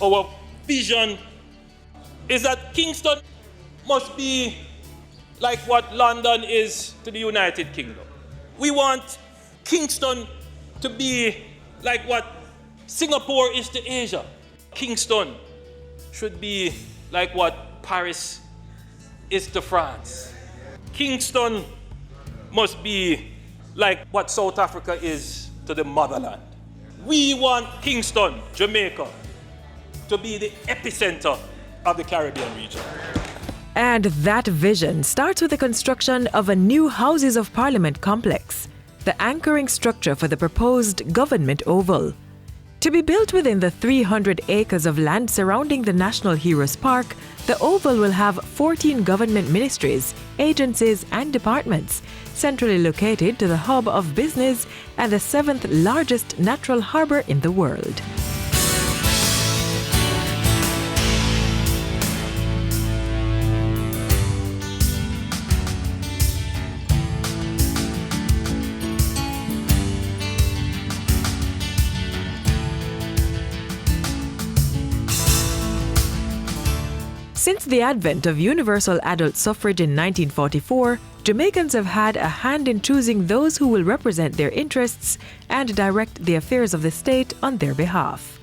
our vision is that Kingston must be like what London is to the United Kingdom. We want Kingston to be like what Singapore is to Asia. Kingston should be like what Paris is to France. Kingston must be like what South Africa is to the motherland. We want Kingston, Jamaica, to be the epicenter of the Caribbean region. And that vision starts with the construction of a new Houses of Parliament complex, the anchoring structure for the proposed Government Oval. To be built within the 300 acres of land surrounding the National Heroes Park, the Oval will have 14 government ministries, agencies, and departments, centrally located to the hub of business and the 7th largest natural harbor in the world. Since the advent of universal adult suffrage in 1944, Jamaicans have had a hand in choosing those who will represent their interests and direct the affairs of the state on their behalf.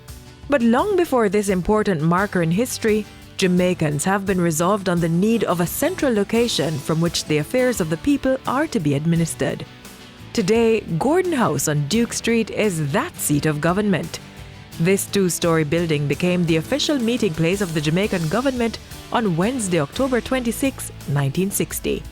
But long before this important marker in history, Jamaicans have been resolved on the need of a central location from which the affairs of the people are to be administered. Today, Gordon House on Duke Street is that seat of government. This two-story building became the official meeting place of the Jamaican government on Wednesday, October 26, 1960.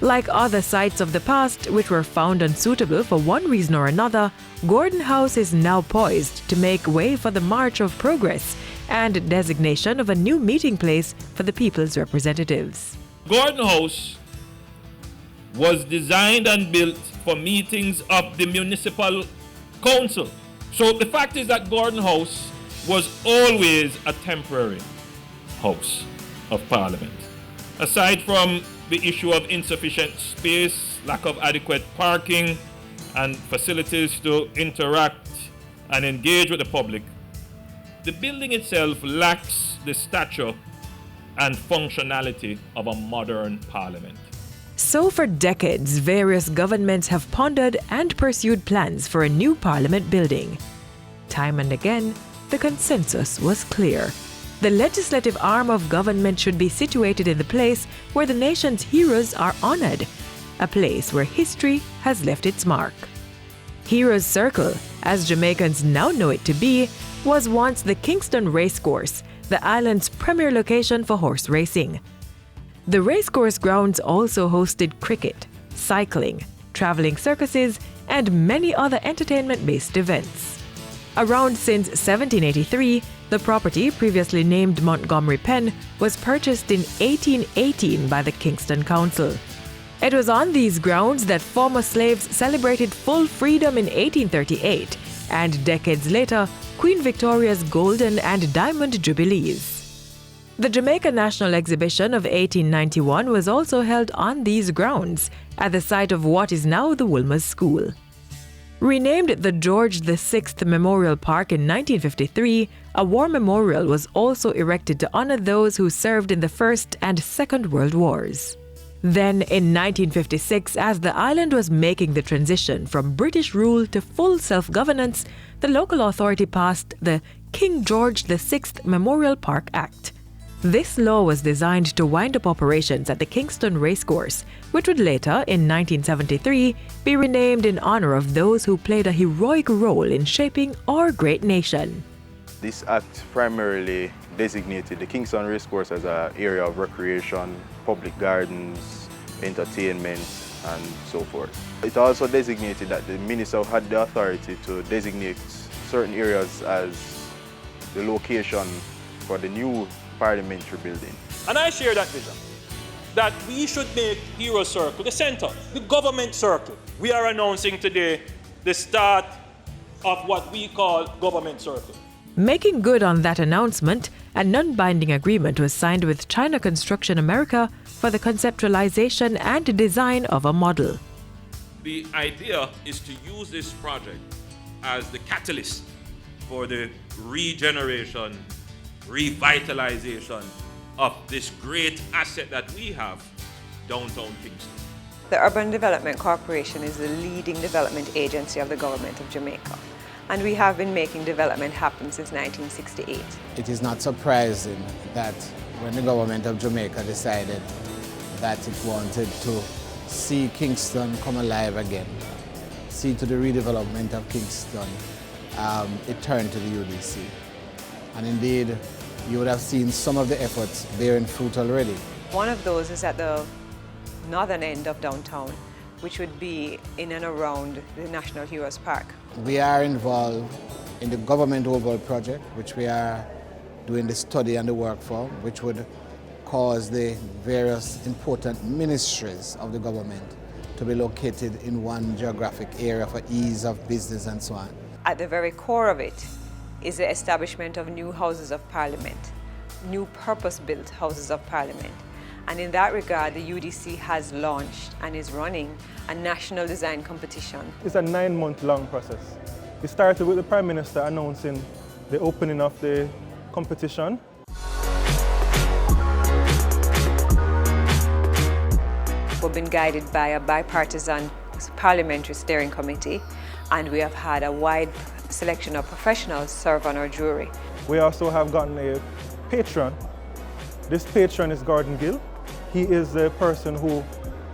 Like other sites of the past which were found unsuitable for one reason or another, Gordon House is now poised to make way for the march of progress and designation of a new meeting place for the people's representatives. Gordon House was designed and built for meetings of the municipal council. So the fact is that Gordon House was always a temporary House of Parliament. Aside from the issue of insufficient space, lack of adequate parking, and facilities to interact and engage with the public, the building itself lacks the stature and functionality of a modern parliament. So for decades, various governments have pondered and pursued plans for a new parliament building. Time and again, the consensus was clear. The legislative arm of government should be situated in the place where the nation's heroes are honored, a place where history has left its mark. Heroes Circle, as Jamaicans now know it to be, was once the Kingston Racecourse, the island's premier location for horse racing. The racecourse grounds also hosted cricket, cycling, traveling circuses, and many other entertainment-based events. Around since 1783, the property, previously named Montgomery Pen, was purchased in 1818 by the Kingston Council. It was on these grounds that former slaves celebrated full freedom in 1838, and decades later, Queen Victoria's Golden and Diamond Jubilees. The Jamaica National Exhibition of 1891 was also held on these grounds, at the site of what is now the Wolmer's School. Renamed the George VI Memorial Park in 1953, a war memorial was also erected to honor those who served in the First and Second World Wars. Then, in 1956, as the island was making the transition from British rule to full self-governance, the local authority passed the King George VI Memorial Park Act. This law was designed to wind up operations at the Kingston Racecourse, which would later, in 1973, be renamed in honor of those who played a heroic role in shaping our great nation. This act primarily designated the Kingston Racecourse as an area of recreation, public gardens, entertainment, and so forth. It also designated that the minister had the authority to designate certain areas as the location for the new parliamentary building. And I share that vision, that we should make Hero Circle the center, the government circle. We are announcing today the start of what we call Government Circle. Making good on that announcement, a non-binding agreement was signed with China Construction America for the conceptualization and design of a model. The idea is to use this project as the catalyst for the regeneration revitalization of this great asset that we have, downtown Kingston. The Urban Development Corporation is the leading development agency of the government of Jamaica, and we have been making development happen since 1968. It is not surprising that when the government of Jamaica decided that it wanted to see Kingston come alive again, see to the redevelopment of Kingston, it turned to the UDC. And indeed, you would have seen some of the efforts bearing fruit already. One of those is at the northern end of downtown, which would be in and around the National Heroes Park. We are involved in the Government Oval project, which we are doing the study and the work for, which would cause the various important ministries of the government to be located in one geographic area for ease of business and so on. At the very core of it is the establishment of new Houses of Parliament, new purpose-built Houses of Parliament. And in that regard, the UDC has launched and is running a national design competition. It's a 9-month-long process. It started with the Prime Minister announcing the opening of the competition. We've been guided by a bipartisan parliamentary steering committee, and we have had a wide selection of professionals serve on our jury. We also have gotten a patron. This patron is Gordon Gill. He is the person who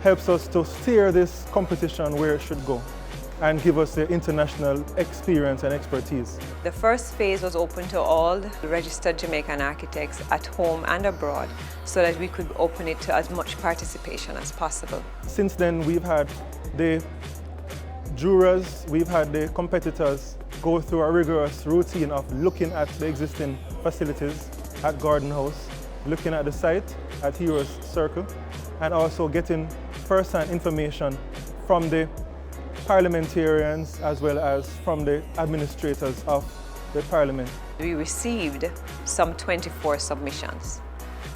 helps us to steer this competition where it should go and give us the international experience and expertise. The first phase was open to all the registered Jamaican architects at home and abroad so that we could open it to as much participation as possible. Since then, we've had the jurors, we've had the competitors go through a rigorous routine of looking at the existing facilities at Gordon House, looking at the site at Heroes Circle, and also getting first-hand information from the parliamentarians as well as from the administrators of the parliament. We received some 24 submissions.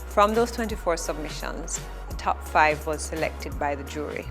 From those 24 submissions, the top 5 was selected by the jury.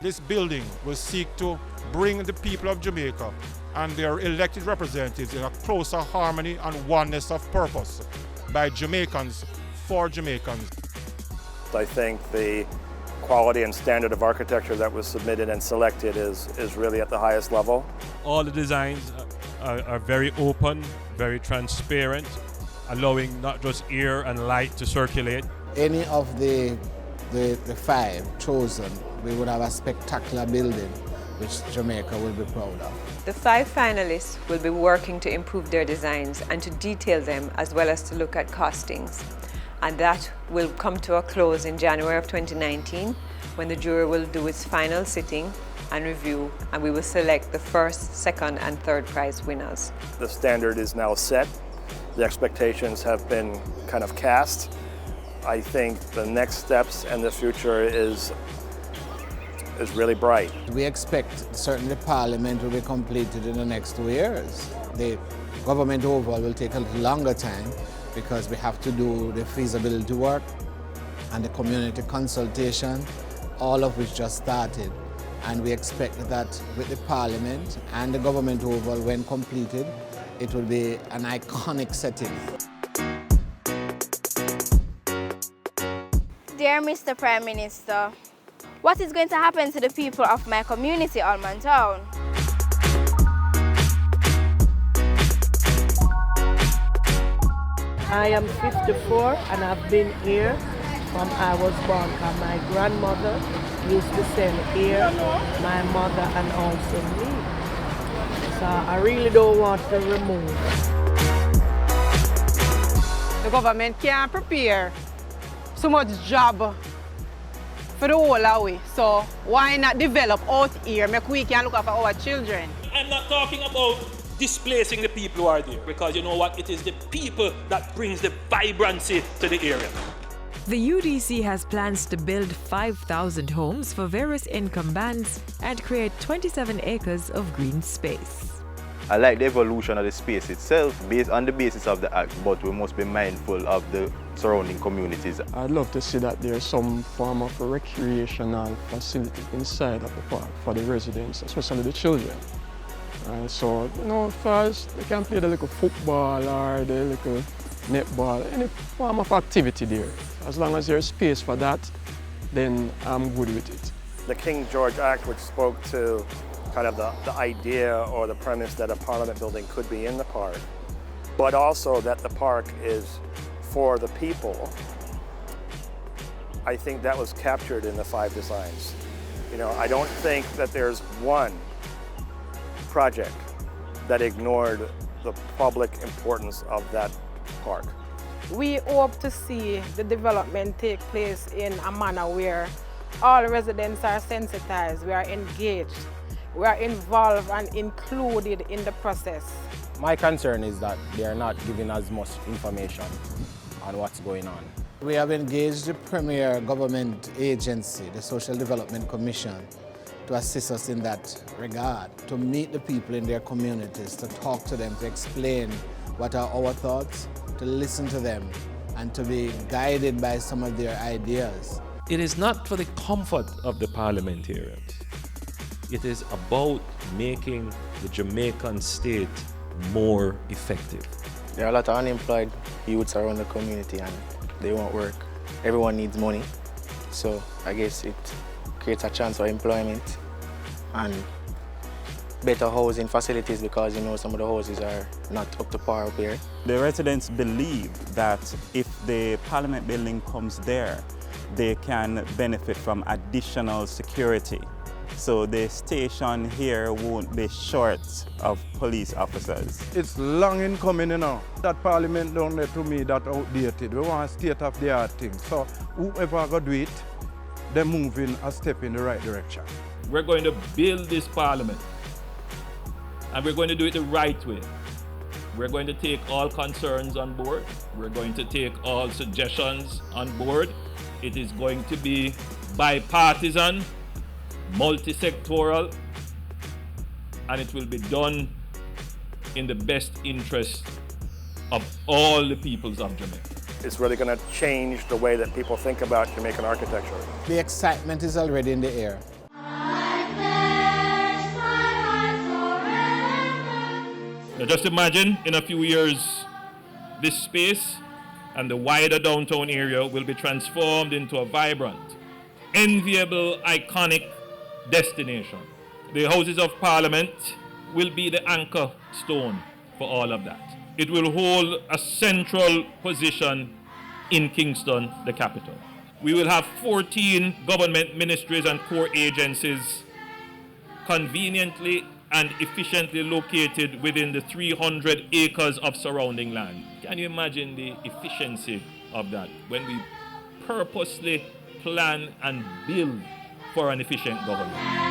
This building will seek to bring the people of Jamaica and their elected representatives in a closer harmony and oneness of purpose by Jamaicans for Jamaicans. I think the quality and standard of architecture that was submitted and selected is really at the highest level. All the designs are very open, very transparent, allowing not just air and light to circulate. Any of the 5 chosen, we would have a spectacular building which Jamaica will be proud of. The 5 finalists will be working to improve their designs and to detail them as well as to look at costings. And that will come to a close in January of 2019 when the jury will do its final sitting and review, and we will select the first, second and third prize winners. The standard is now set. The expectations have been kind of cast. I think the next steps and the future is really bright. We expect certainly Parliament will be completed in the next 2 years. The Government Oval will take a little longer time because we have to do the feasibility work and the community consultation, all of which just started. And we expect that with the Parliament and the Government Oval, when completed, it will be an iconic setting. Dear Mr. Prime Minister, what is going to happen to the people of my community, Allman Town? I am 54 and I've been here from I was born. My grandmother used to send here, my mother and also me. So I really don't want to remove. The government can't prepare so much job for the whole away. So why not develop out here, make we can look after our children? I'm not talking about displacing the people who are there, because you know what? It is the people that brings the vibrancy to the area. The UDC has plans to build 5,000 homes for various income bands and create 27 acres of green space. I like the evolution of the space itself based on the basis of the act, but we must be mindful of the surrounding communities. I'd love to see that there's some form of a recreational facility inside of the park for the residents, especially the children. So, you know, first they can play the little football or the little netball, any form of activity there. As long as there's space for that, then I'm good with it. The King George Act, which spoke to kind of the idea or the premise that a parliament building could be in the park, but also that the park is for the people, I think that was captured in the 5 designs. You know, I don't think that there's one project that ignored the public importance of that park. We hope to see the development take place in a manner where all residents are sensitized, we are engaged, we are involved and included in the process. My concern is that they are not giving us much information on what's going on. We have engaged the premier government agency, the Social Development Commission, to assist us in that regard, to meet the people in their communities, to talk to them, to explain what are our thoughts, to listen to them, and to be guided by some of their ideas. It is not for the comfort of the parliamentarians. It is about making the Jamaican state more effective. There are a lot of unemployed youths around the community and they won't work. Everyone needs money, so I guess it creates a chance for employment and better housing facilities, because you know some of the houses are not up to par up here. The residents believe that if the parliament building comes there, they can benefit from additional security. So the station here won't be short of police officers. It's long in coming, you know. That parliament down there, to me, that outdated. We want a state-of-the-art thing. So whoever go do it, they're moving a step in the right direction. We're going to build this parliament, and we're going to do it the right way. We're going to take all concerns on board. We're going to take all suggestions on board. It is going to be bipartisan, multi-sectoral, and it will be done in the best interest of all the peoples of Jamaica. It's really going to change the way that people think about Jamaican architecture. The excitement is already in the air. Now just imagine in a few years, this space and the wider downtown area will be transformed into a vibrant, enviable, iconic destination. The Houses of Parliament will be the anchor stone for all of that. It will hold a central position in Kingston, the capital. We will have 14 government ministries and core agencies conveniently and efficiently located within the 300 acres of surrounding land. Can you imagine the efficiency of that when we purposely plan and build for an efficient government?